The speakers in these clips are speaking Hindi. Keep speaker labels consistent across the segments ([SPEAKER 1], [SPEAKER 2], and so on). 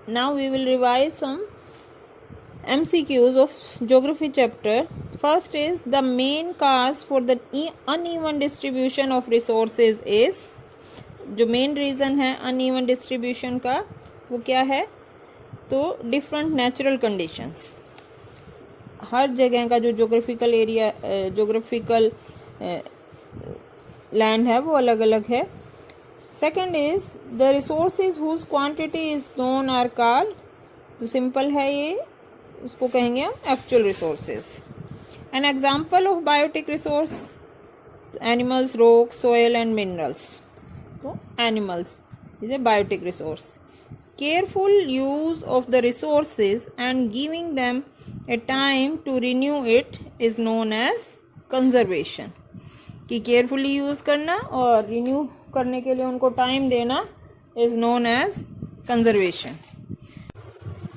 [SPEAKER 1] Now we will revise some MCQs of geography chapter. First is the main cause for the uneven distribution of resources is, जो मेन रीज़न है अनइवन डिस्ट्रीब्यूशन का वो क्या है, तो डिफरेंट नेचुरल कंडीशंस. हर जगह का जो जोग्राफिकल एरिया जोग्राफिकल लैंड है वो अलग अलग है. Second is the resources whose quantity is known are called, तो सिंपल है ये, उसको कहेंगे हम actual resources. An example of biotic resource animals, rock, soil and minerals. तो animals is a biotic resource. Careful use of the resources and giving them a time to renew it is known as conservation. कि केयरफुली यूज करना और रिन्यू करने के लिए उनको टाइम देना is known as conservation.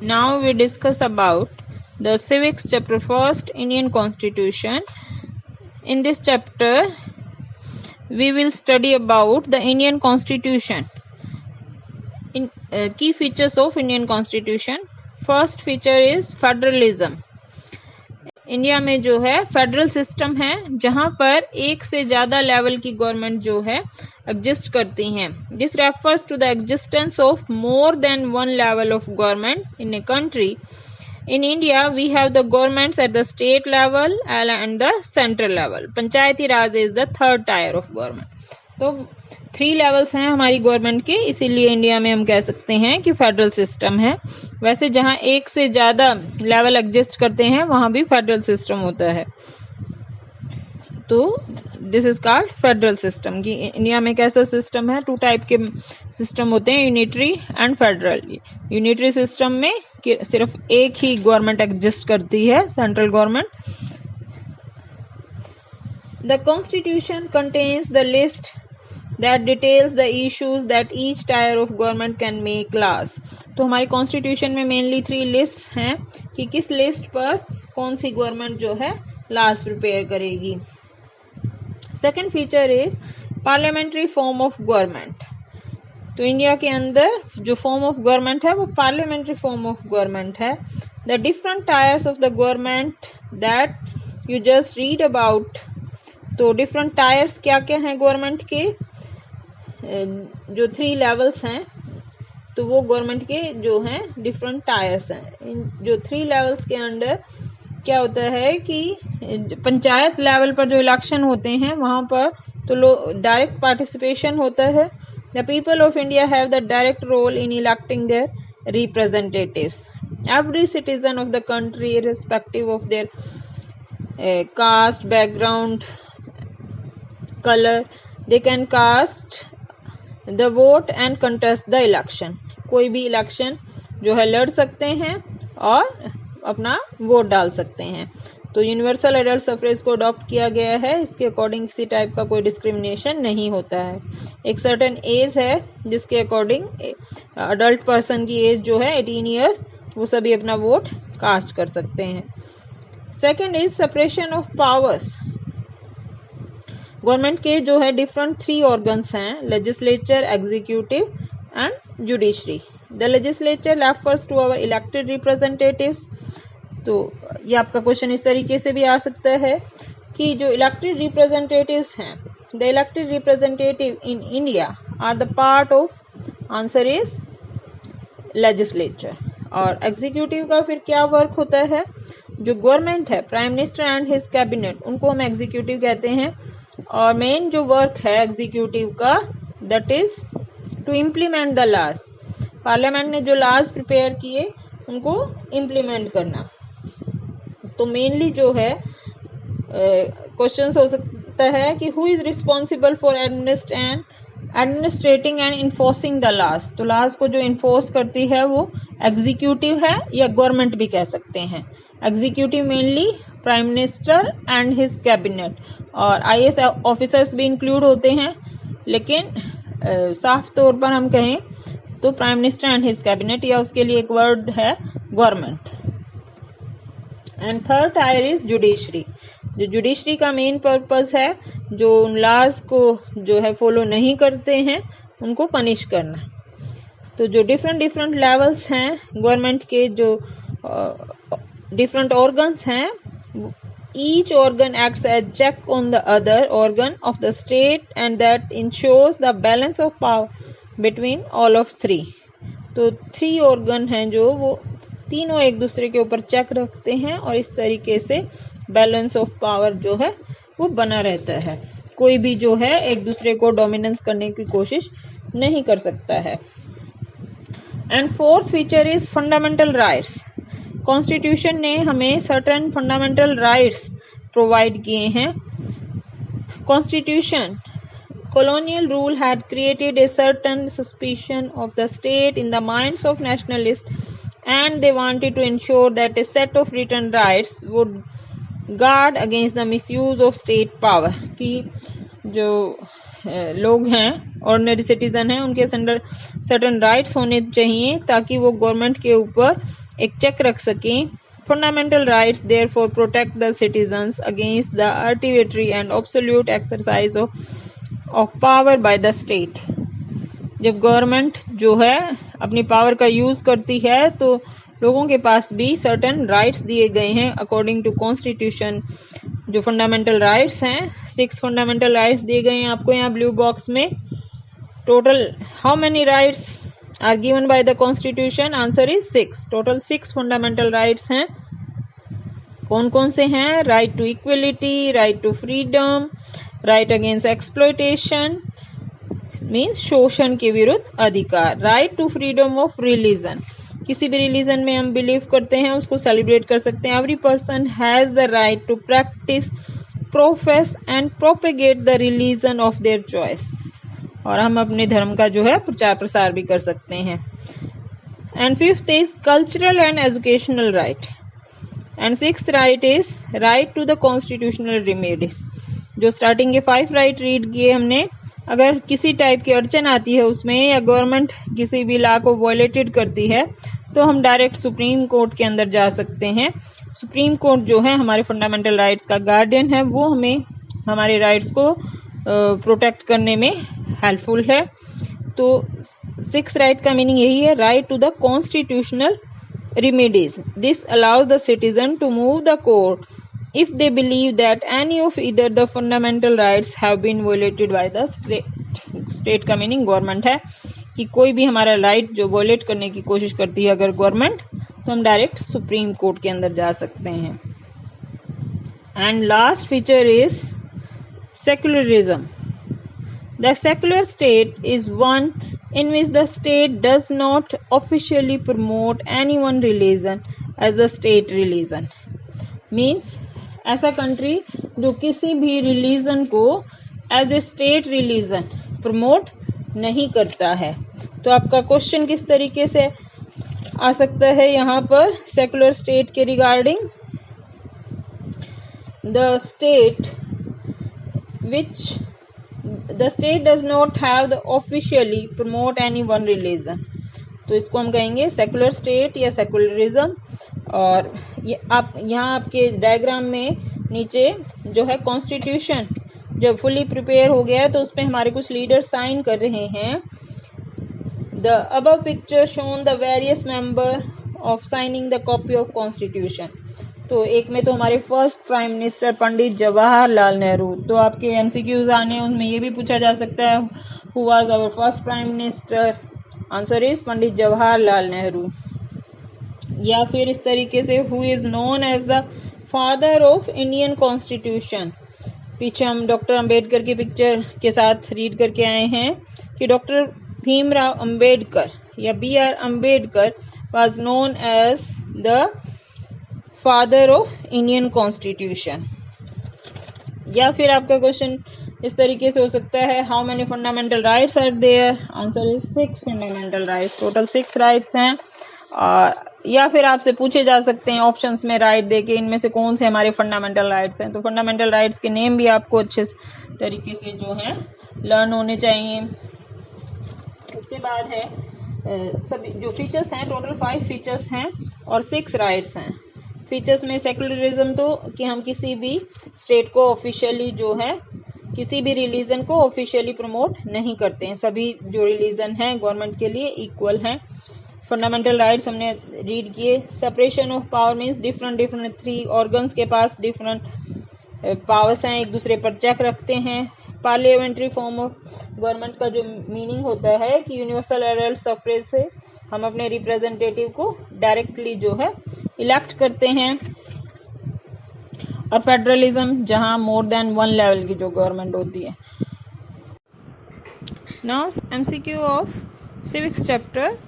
[SPEAKER 1] Now we discuss about the civics chapter first, Indian constitution. In this chapter we will study about the Indian Constitution. Key features of Indian Constitution. First feature is federalism. India में जो है फेडरल सिस्टम है जहां पर एक से ज़्यादा लेवल की गवर्नमेंट जो है एग्जिस्ट करती हैं. This refers to the existence of more than one level of government in a country. In India, we have the governments at the state level and the central level. Panchayati Raj is the third tier of government. तो 3 levels हैं हमारी गवर्नमेंट के, इसीलिए इंडिया में हम कह सकते हैं कि फेडरल सिस्टम है. वैसे जहाँ एक से ज़्यादा लेवल एग्जिस्ट करते हैं वहाँ भी फेडरल सिस्टम होता है. तो this is called federal system. कि इंडिया में कैसा सिस्टम है, 2 टाइप के सिस्टम होते हैं, unitary and federal. Unitary system में सिर्फ एक ही गवर्नमेंट एग्जिस्ट करती है, central government. The constitution contains the list that details the issues that each tyre of government can make loss. तो हमारी कॉन्स्टिट्यूशन में मेनली 3 लिस्ट हैं कि किस लिस्ट पर कौन सी गवर्नमेंट जो है लॉस प्रिपेयर करेगी. Second feature is parliamentary form of government. तो इंडिया के अंदर जो फॉर्म ऑफ गवर्नमेंट है वो पार्लियामेंट्री फॉर्म ऑफ गवर्नमेंट है. The different tyres of the government that you just read about. तो डिफरेंट टायर्स क्या क्या हैं गवर्नमेंट के, जो 3 लेवल्स हैं, तो वो गवर्नमेंट के जो हैं डिफरेंट टायर्स हैं. इन जो 3 लेवल्स के अंडर क्या होता है कि पंचायत लेवल पर जो इलेक्शन होते हैं वहाँ पर तो डायरेक्ट पार्टिसिपेशन होता है. The people of India have the direct role in electing their representatives. Every citizen of the country irrespective of their caste, background, colour, they can cast the vote and contest the election. कोई भी इलेक्शन जो है लड़ सकते हैं और अपना वोट डाल सकते हैं. तो यूनिवर्सल एडल्ट सफरेज को अडॉप्ट किया गया है. इसके अकॉर्डिंग किसी टाइप का कोई डिस्क्रिमिनेशन नहीं होता है. एक सर्टेन एज है जिसके अकॉर्डिंग अडल्ट पर्सन की एज जो है 18 ईयर्स, वो सभी अपना वोट कास्ट कर सकते हैं. Second is separation of powers. Government के जो है डिफरेंट 3 ऑर्गन्स हैं, legislature, executive and judiciary. The legislature refers to our elected representatives. तो ये आपका क्वेश्चन इस तरीके से भी आ सकता है कि जो इलेक्टेड रिप्रेजेंटेटिव्स हैं, the elected representative in India are the part of, answer is legislature. और एग्जीक्यूटिव का फिर क्या वर्क होता है, जो गवर्नमेंट है, prime minister and his cabinet, उनको हम एग्जीक्यूटिव कहते हैं. और मेन जो वर्क है एग्जीक्यूटिव का, that is to implement the laws. Parliament ने जो लॉज प्रिपेयर किए उनको इम्प्लीमेंट करना. तो मेनली जो है क्वेश्चन हो सकता है कि who is responsible for administrating and enforcing the laws. तो लॉज को जो इन्फोर्स करती है वो एग्जीक्यूटिव है या गवर्नमेंट भी कह सकते हैं. Executive mainly prime minister and his cabinet, और IAS ऑफिसर्स भी इंक्लूड होते हैं, लेकिन साफ तौर पर हम कहें तो prime minister and his cabinet, या उसके लिए एक वर्ड है government. And third tier is judiciary. जो जुडिशरी का मेन पर्पस है, जो उन लॉज को जो है फॉलो नहीं करते हैं उनको पनिश करना. तो जो डिफरेंट डिफरेंट लेवल्स हैं गवर्नमेंट के, जो डिफरेंट ऑर्गन्स हैं, each organ acts as check on the other organ of the state and that ensures the balance of power between all of three. तो 3 ऑर्गन हैं जो वो तीनों एक दूसरे के ऊपर चेक रखते हैं और इस तरीके से बैलेंस ऑफ पावर जो है वो बना रहता है। कोई भी जो है एक दूसरे को डोमिनेंस करने की कोशिश नहीं कर सकता है। And fourth feature is fundamental rights. Constitution ने हमें सर्टेन फंडामेंटल राइट्स प्रोवाइड किए हैं। Constitution colonial rule had created a certain suspicion of the state in the minds of nationalists and they wanted to ensure that a set of written rights would guard against the misuse of state power, कि जो लोग हैं ऑर्डिनरी सिटीजन हैं उनके अंदर सर्टेन राइट्स होने चाहिए ताकि वो गवर्नमेंट के ऊपर एक चेक रख सकें। Fundamental rights therefore protect the citizens against the arbitrary and absolute exercise of power by the state. जब गवर्नमेंट जो है अपनी पावर का यूज करती है तो लोगों के पास भी सर्टेन राइट्स दिए गए हैं अकॉर्डिंग टू कॉन्स्टिट्यूशन। जो फंडामेंटल राइट्स हैं 6 फंडामेंटल राइट्स दिए गए हैं आपको यहाँ ब्लू बॉक्स में। Total how many rights are given by the constitution? Answer is 6। Total 6 fundamental rights हैं। कौन कौन से हैं? Right to equality, right to freedom, right against exploitation means शोषण के विरुद्ध अधिकार, right to freedom of religion, किसी भी रिलीजन में हम बिलीव करते हैं उसको सेलिब्रेट कर सकते हैं। Every person has the right to practise, profess and propagate the religion of their choice, और हम अपने धर्म का जो है प्रचार प्रसार भी कर सकते हैं। And fifth is cultural and educational right and sixth right is right to the constitutional remedies. जो स्टार्टिंग के 5 राइट रीड किए हमने, अगर किसी टाइप की अड़चन आती है उसमें या गवर्नमेंट किसी भी लॉ को वायलेटेड करती है तो हम डायरेक्ट सुप्रीम कोर्ट के अंदर जा सकते हैं। सुप्रीम कोर्ट जो है हमारे फंडामेंटल राइट्स का गार्डियन है, वो हमें हमारे राइट्स को प्रोटेक्ट करने में हेल्पफुल है। तो 6 राइट का मीनिंग यही है, right to the constitutional remedies. This allows the citizen to move the court if they believe that any of either the fundamental rights have been violated by the state. State का मीनिंग गवर्नमेंट है कि कोई भी हमारा राइट जो वायलेट करने की कोशिश करती है अगर गवर्नमेंट, तो हम डायरेक्ट सुप्रीम कोर्ट के अंदर जा सकते हैं। And last feature is secularism. The secular state is one in which the state does not officially promote any one religion as the state religion. Means ऐसा कंट्री जो किसी भी रिलीजन को as a state religion promote नहीं करता है। तो आपका क्वेश्चन किस तरीके से आ सकता है यहाँ पर सेकुलर स्टेट के regarding? The state does not have the officially promote any one religion, तो इसको हम कहेंगे सेकुलर स्टेट या सेकुलरिज्म। और ये आप यहाँ आपके डायग्राम में नीचे जो है कॉन्स्टिट्यूशन जब फुली प्रिपेयर हो गया है तो उसमें हमारे कुछ लीडर साइन कर रहे हैं। The above picture shown the various member of signing the copy of constitution. तो एक में तो हमारे फर्स्ट प्राइम मिनिस्टर पंडित जवाहरलाल नेहरू, तो आपके एमसीक्यूज आने उनमें ये भी पूछा जा सकता है who was our first prime minister? Answer is Pandit Jawaharlal Nehru. या फिर इस तरीके से who is known as the father of Indian constitution. पीछे हम डॉक्टर अंबेडकर की पिक्चर के साथ रीड करके आए हैं कि डॉक्टर भीमराव अंबेडकर या BR Ambedkar was known as the father of Indian constitution. या फिर आपका क्वेश्चन इस तरीके से हो सकता है how many fundamental rights are there? Answer is 6 fundamental rights. Total 6 rights हैं। और या फिर आपसे पूछे जा सकते हैं ऑप्शंस में राइट देके इनमें से कौन से हमारे फंडामेंटल राइट्स हैं। तो फंडामेंटल राइट्स के नेम भी आपको अच्छे तरीके से जो है लर्न होने चाहिए। इसके बाद है सभी जो फीचर्स हैं, टोटल 5 फीचर्स हैं और 6 राइट्स हैं। फीचर्स में सेकुलरिज्म तो कि हम किसी भी स्टेट को ऑफिशियली जो है किसी भी रिलीजन को ऑफिशियली प्रमोट नहीं करते हैं। सभी जो रिलीजन हैं गवर्नमेंट के लिए इक्वल हैं। फंडामेंटल राइट्स हमने रीड किए। Separation of power means different 3 organs के पास डिफरेंट पावर्स हैं, एक दूसरे पर चेक रखते हैं। पार्लियामेंट्री फॉर्म ऑफ गवर्नमेंट का जो मीनिंग होता है कि यूनिवर्सल एडल्ट सफरेज से हम अपने रिप्रेजेंटेटिव को डायरेक्टली जो है इलेक्ट करते हैं। और फेडरलिज्म जहां मोर देन 1 लेवल की जो गवर्नमेंट होती है। Now MCQ of civics chapter.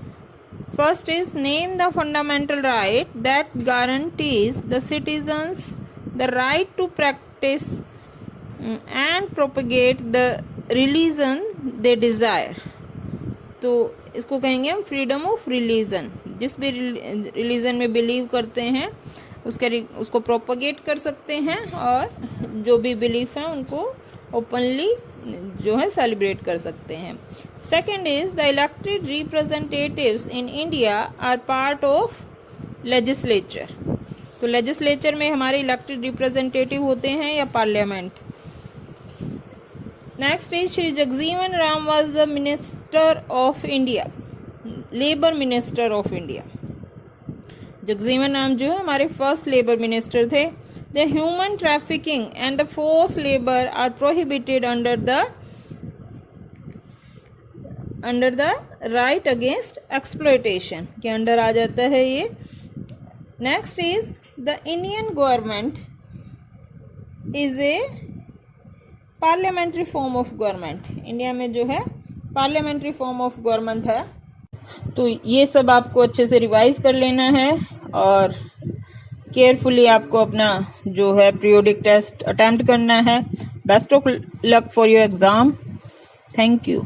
[SPEAKER 1] First is name the fundamental right that guarantees the citizens the right to practise and propagate the religion they desire. तो इसको कहेंगे हम फ्रीडम ऑफ रिलीजन। जिस भी रिलीजन में बिलीव करते हैं उसको प्रोपगेट कर सकते हैं और जो भी बिलीफ है उनको ओपनली जो है सेलिब्रेट कर सकते हैं। Second is the elected representatives in India are part of legislature. तो लेजिस्लेचर में हमारे इलेक्टेड रिप्रेजेंटेटिव होते हैं या parliament. Next is Shri Jagjivan Ram was the minister of India, labour minister of India. Jagjivan Ram जो है हमारे फर्स्ट लेबर मिनिस्टर थे। The human trafficking and the force labour are prohibited under the right against exploitation के अंडर आ जाता है ये। Next is the Indian government is a parliamentary form of government. India में जो है पार्लियामेंट्री फॉर्म ऑफ गवर्नमेंट है। तो ये सब आपको अच्छे से रिवाइज कर लेना है और केयरफुली आपको अपना जो है पीरियोडिक टेस्ट अटेम्प्ट करना है। Best of luck for your exam. Thank you.